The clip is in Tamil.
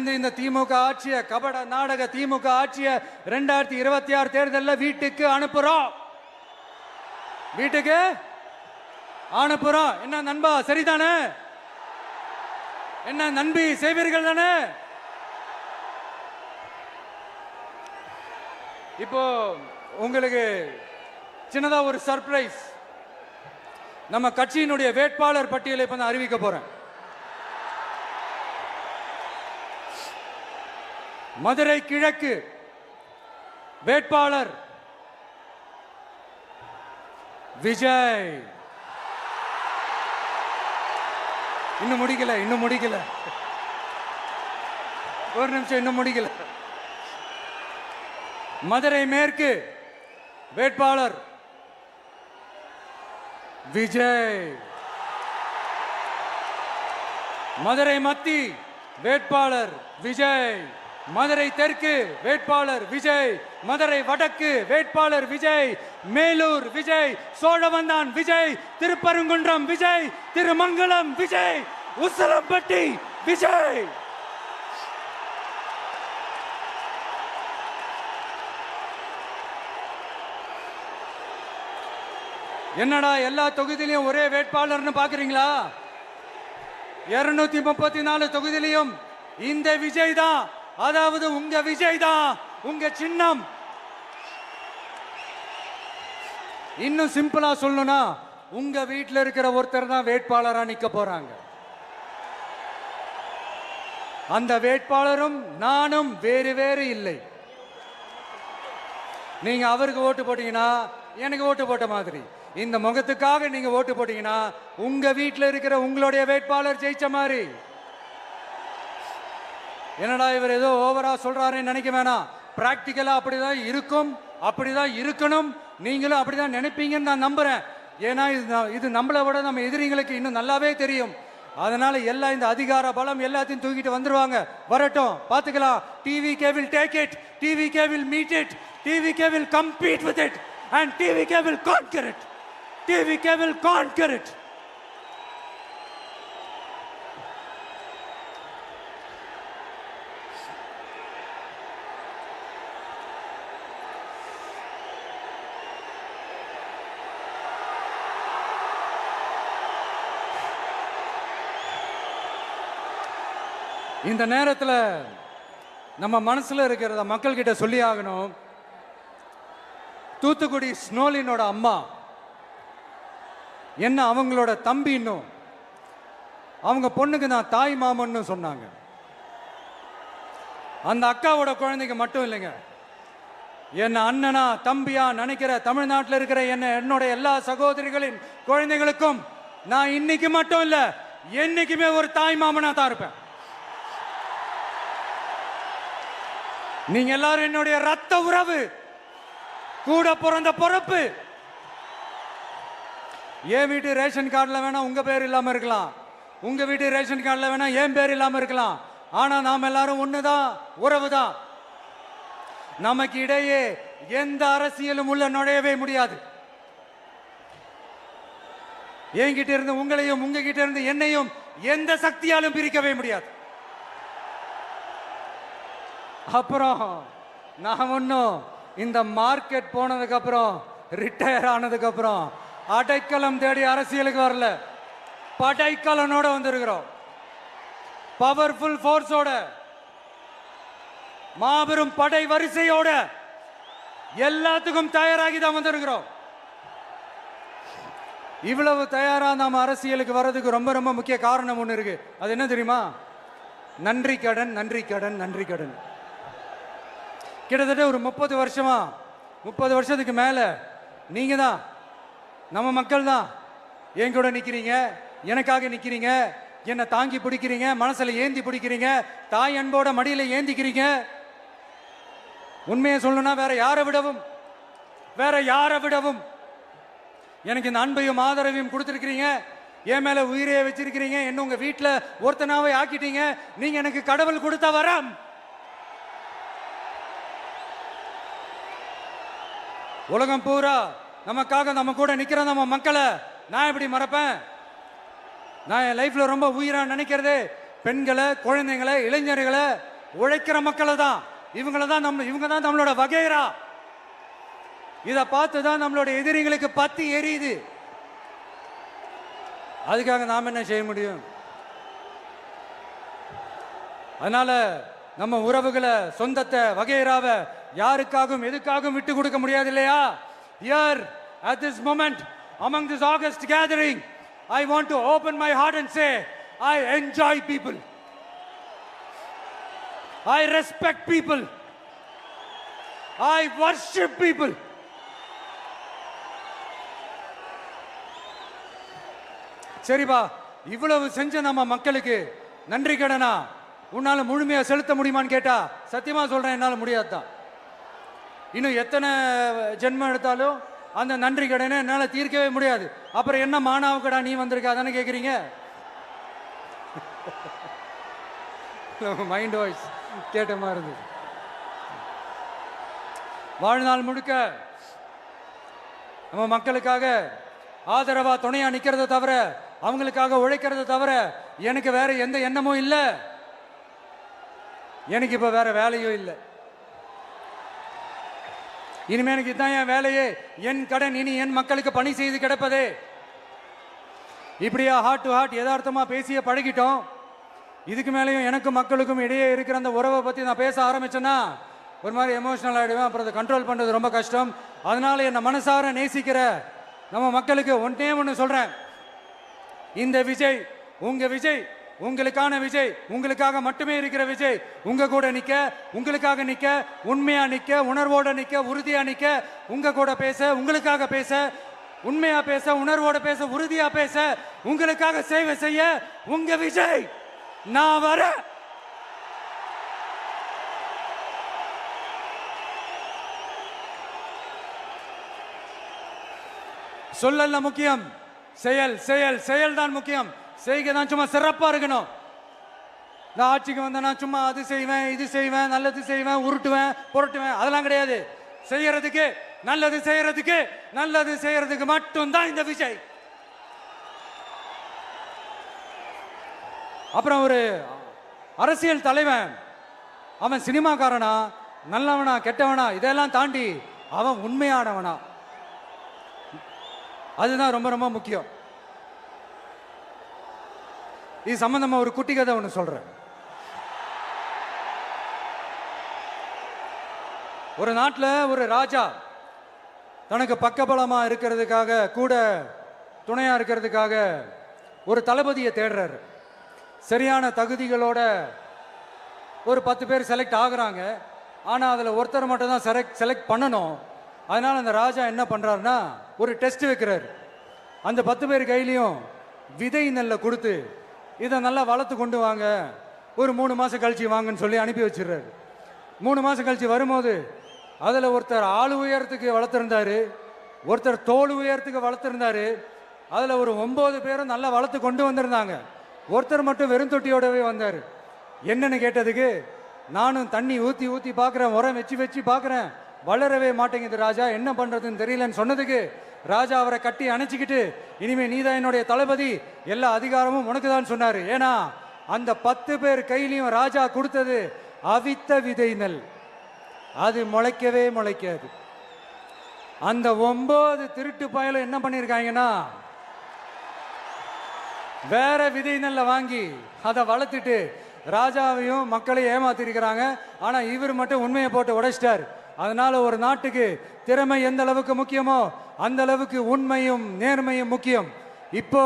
இருந்து இந்த திமுக ஆட்சிய கபட நாடக திமுக ஆட்சிய 2026 தேர்தலில் வீட்டுக்கு அனுப்புறோம். வீட்டுக்கு அனுப்புறோம். என்ன நண்பா, சரிதானே? என்ன நண்பி, செய்வீர்கள் தானே? இப்போ உங்களுக்கு சின்னதா ஒரு சர்ப்ரைஸ். நம்ம கட்சியினுடைய வேட்பாளர் பட்டியலை இப்ப நான் அறிவிக்க போறேன். மதுரை கிழக்கு வேட்பாளர் விஜய். இன்னும் முடிக்கல. ஒரு நிமிஷம், இன்னும் முடிக்கல. மதுரை மேற்கு வேட்பாளர் விஜய். மதுரை மத்தி வேட்பாளர் விஜய். மதுரை தெற்கு வேட்பாளர் விஜய். மதுரை வடக்கு வேட்பாளர் விஜய். மேலூர் விஜய். சோழவந்தான் விஜய். திருப்பரங்குன்றம் விஜய். திருமங்கலம் விஜய். உசிலம்பட்டி விஜய். என்னடா எல்லா தொகுதியிலையும் ஒரே வேட்பாளர்னு பாக்குறீங்களா? 234 தொகுதியிலையும் இந்த விஜய் தான். அதாவது உங்க விஜய் தான் உங்க சின்னம். இன்னும் சிம்பிளா சொல்லணும்னா உங்க வீட்டில் இருக்கிற ஒருத்தர் தான் வேட்பாளரா நிக்க போறாங்க. அந்த வேட்பாளரும் நானும் வேறு வேறு இல்லை. நீங்க அவருக்கு ஓட்டு போட்டீங்கன்னா எனக்கு ஓட்டு போட்ட மாதிரி. இந்த முகத்துக்காக நீங்க ஓட்டு போட்டீங்கன்னா உங்க வீட்டில் இருக்கிற உங்களுடைய வேட்பாளர் ஜெயிச்ச மாதிரி. என்னடா இவர் ஏதோ ஓவரா சொல்றாருன்னு நினைக்க வேணாம். பிராக்டிக்கலா அப்படிதான் இருக்கும், அப்படிதான் இருக்கணும். நீங்களும் அப்படிதான் நினைப்பீங்கன்னு நான் நம்புறேன். ஏன்னா இது நம்மளை விட நம்ம எதிரிங்களுக்கு இன்னும் நல்லாவே தெரியும். அதனால எல்லா இந்த அதிகார பலம் எல்லாத்தையும் தூக்கிட்டு வந்துருவாங்க. வரட்டும், பாத்துக்கலாம். TVK will take it, TVK will meet it, TVK will compete with it and TVK will conquer it. TVK will conquer it. இந்த நேரத்தில் நம்ம மனசுல இருக்கிறத மக்கள் கிட்ட சொல்லி ஆகணும். தூத்துக்குடி ஸ்னோலினோட அம்மா என்ன அவங்களோட தம்பி, இன்னும் அவங்க பொண்ணுக்கு நான் தாய் மாமன்னு சொன்னாங்க. அந்த அக்காவோட குழந்தைக்கு மட்டும் இல்லைங்க, என்ன அண்ணனா தம்பியா நினைக்கிற தமிழ்நாட்டில் இருக்கிற என்னோட எல்லா சகோதரிகளின் குழந்தைகளுக்கும் நான் இன்னைக்கு மட்டும் இல்ல, என்னைக்குமே ஒரு தாய் மாமனா தான் இருப்பேன். நீங்க எல்லாரும் என்னுடைய ரத்த உறவு, கூட பிறந்த பொறுப்பு. என் வீட்டு ரேஷன் கார்டில் வேணா உங்க பேர் இல்லாம இருக்கலாம், உங்க வீட்டு ரேஷன் கார்டில் வேணா என் பேர் இல்லாம இருக்கலாம். ஆனா நாம் எல்லாரும் ஒண்ணுதான், உறவு தான். நமக்கு இடையே எந்த அரசியலும் உள்ள நுழையவே முடியாது. என்கிட்ட இருந்து உங்களையும் உங்ககிட்ட இருந்து என்னையும் எந்த சக்தியாலும் பிரிக்கவே முடியாது. அப்புறம் நான் ஒன்னும் இந்த மார்க்கெட் போனதுக்கு அப்புறம் ரிட்டையர் ஆனதுக்கு அப்புறம் அடைக்கலம் தேடி அரசியலுக்கு வரல, படைக்கலனோட வந்திருக்கிறோம். பவர்ஃபுல் ஃபோர்ஸோட, மாபெரும் படை வரிசையோட, எல்லாத்துக்கும் தயாராகி தான் வந்திருக்கிறோம். இவ்வளவு தயாரா நாம அரசியலுக்கு வர்றதுக்கு ரொம்ப ரொம்ப முக்கிய காரணம் ஒண்ணு இருக்கு. அது என்ன தெரியுமா? நன்றி கடன், நன்றி கடன், நன்றி கடன். கிட்டத்தட்ட ஒரு 30 வருஷமா, 30 வருஷத்துக்கு மேல நீங்க தான், நம்ம மக்கள் தான் என் கூட நிக்கிறீங்க, எனக்காக நிக்கிறீங்க, என்னை தாங்கி பிடிக்கிறீங்க, மனசுல ஏந்தி பிடிக்கிறீங்க, தாய் அன்போட மடியில ஏந்திக்கிறீங்க. உண்மையை சொல்லணும்னா வேற யாரை விடவும் எனக்கு இந்த அன்பையும் ஆதரவையும் கொடுத்திருக்கிறீங்க. என் மேல உயிரையே வச்சிருக்கிறீங்க. என்ன உங்க வீட்டுல ஒருத்தனாவே ஆக்கிட்டீங்க. நீங்க எனக்கு கடவுள் கொடுத்த வரம். உலகம் பூரா நமக்காக நம்ம கூட நிக்கிற நம்ம மக்களை நான் எப்படி மறப்பேன்? நான் என் லைஃப்ல ரொம்ப உயிரா நினைக்கிறது பெண்களை, குழந்தைங்களை, இளைஞர்களை. உழைக்கிற மக்களை தான். இவங்க தான் நம்மளோட வகைரா. இதை பார்த்து தான் நம்மளோட எதிரிகளுக்கு பத்தி எரியுது. அதுக்காக நாம் என்ன செய்ய முடியும்? அதனால நம்ம உறவுகளை, சொந்தத்தை, வகைராவை யாருக்காகவும் எதுக்காகவும் விட்டு கொடுக்க முடியாது இல்லையா? Here at this moment among this August gathering, I want to open my heart and say, I enjoy people. I respect people. I worship people. சரிப்பா, இவ்வளவு செஞ்ச நம்ம மக்களுக்கு நன்றி கடனா உன்னால முழுமையா செலுத்த முடியுமான்னு கேட்டா சத்தியமா சொல்றேன், என்னால முடியாதுதான். இன்னும் எத்தனை ஜென்மம் எடுத்தாலும் அந்த நன்றி கடனை என்னால தீர்க்கவே முடியாது. அப்புறம் என்ன மானாவுக்கடா நீ வந்திருக்க அதானே கேக்குறீங்க? மைண்ட் வாய்ஸ் கேட்ட மாதிரி இருந்தது. வாழ்நாள் முழுக்க நம்ம மக்களுக்காக ஆதரவா துணையா நிக்கிறத தவிர, அவங்களுக்காக உழைக்கிறத தவிர எனக்கு வேற எந்த எண்ணமும் இல்லை. எனக்கு இப்ப வேற வேலையும் இல்லை. இனிமே எனக்கு இதுதான் என் வேலையே, என் கடன் இனி என் மக்களுக்கு பணி செய்து கிடப்பதே. இப்படியா ஹார்ட் டு ஹார்ட் யதார்த்தமா பேசிய பழகிட்டோம். இதுக்கு மேலேயும் எனக்கும் மக்களுக்கும் இடையே இருக்கிற அந்த உறவை பத்தி நான் பேச ஆரம்பிச்சேன்னா ஒரு மாதிரி எமோஷனல் ஆகிடுவேன். அப்புறம் அதை கண்ட்ரோல் பண்றது ரொம்ப கஷ்டம். அதனால என்ன மனசார நேசிக்கிற நம்ம மக்களுக்கு ஒன்னே ஒன்று சொல்றேன், இந்த விஜய் உங்க விஜய், உங்களுக்கான விஜய், உங்களுக்காக மட்டுமே இருக்கிற விஜய். உங்க கூட நிக்க, உங்களுக்காக நிக்க, உண்மையா நிக்க, உணர்வோட நிக்க, உறுதியா நிக்க, உங்க கூட பேச, உங்களுக்காக பேச, உண்மையா பேச, உணர்வோட பேச, உறுதியா பேச, உங்களுக்காக சேவை செய்ய உங்க விஜய் நான் வர. சொல்லல முக்கியம், செயல் செயல் செயல் தான் முக்கியம். செய்கை தான் சும்மா சிறப்பா இருக்கணும். நான் ஆட்சிக்கு வந்தேன்னா சும்மா அது செய்வேன், இது செய்வேன், நல்லது செய்வேன், உருட்டுவேன், புரட்டுவேன், அதெல்லாம் கிடையாது. செய்யறதுக்கு, நல்லது செய்யறதுக்கு, நல்லது செய்யறதுக்கு மட்டும்தான் இந்த விஜய். அப்புறம் ஒரு அரசியல் தலைவன் அவன் சினிமாக்காரனா, நல்லவனா, கெட்டவனா, இதெல்லாம் தாண்டி அவன் உண்மையானவனா, அதுதான் ரொம்ப ரொம்ப முக்கியம். இது சம்பந்தமா ஒரு குட்டி கதை ஒன்று சொல்றேன். ஒரு நாட்டில் ஒரு ராஜா தனக்கு பக்கபலமா இருக்கிறதுக்காக, கூட துணையா இருக்கிறதுக்காக ஒரு தளபதியை தேடுறாரு. சரியான தகுதிகளோட ஒரு 10 பேர் செலக்ட் ஆகுறாங்க. ஆனால் அதில் ஒருத்தர் மட்டும் தான் செலக்ட் பண்ணணும். அதனால அந்த ராஜா என்ன பண்றாருன்னா ஒரு டெஸ்ட் வைக்கிறாரு. அந்த 10 பேர் கையிலையும் விதை நெல்லை கொடுத்து இதை நல்லா வளர்த்து கொண்டு வாங்க, ஒரு 3 மாசம் கழிச்சு வாங்கன்னு சொல்லி அனுப்பி வச்சிடுறாரு. 3 மாசம் கழிச்சு வரும்போது அதில் ஒருத்தர் ஆளு உயரத்துக்கு வளர்த்துருந்தாரு, ஒருத்தர் தோல் உயரத்துக்கு வளர்த்துருந்தாரு. அதில் ஒரு 9 பேரும் நல்லா வளர்த்து கொண்டு வந்திருந்தாங்க. ஒருத்தர் மட்டும் வெறும் தொட்டியோடவே வந்தார். என்னன்னு கேட்டதுக்கு, நானும் தண்ணி ஊற்றி ஊற்றி பார்க்குறேன், உரம் வச்சு வச்சு பார்க்குறேன், வளரவே மாட்டேங்குது ராஜா, என்ன பண்ணுறதுன்னு தெரியலன்னு சொன்னதுக்கு ராஜா அவரை கட்டி அணைச்சிக்கிட்டு, இனிமே நீதான் என்னுடைய தளபதி, எல்லா அதிகாரமும் உனக்கு தான் சொன்னார். ஏன்னா அந்த 10 பேர் கையிலையும் ராஜா கொடுத்தது அவித்த விதை நெல், அது முளைக்கவே முளைக்காது. அந்த 9 திருட்டு பயலும் என்ன பண்ணியிருக்காங்கன்னா வேற விதை நெல்லை வாங்கி அதை வளர்த்துட்டு ராஜாவையும் மக்களையும் ஏமாத்திருக்கிறாங்க. ஆனா இவர் மட்டும் உண்மையை போட்டு உடைச்சிட்டார். அதனால ஒரு நாட்டுக்கு திறமை எந்த அளவுக்கு முக்கியமோ அந்த அளவுக்கு உண்மையும் நேர்மையும் முக்கியம். இப்போ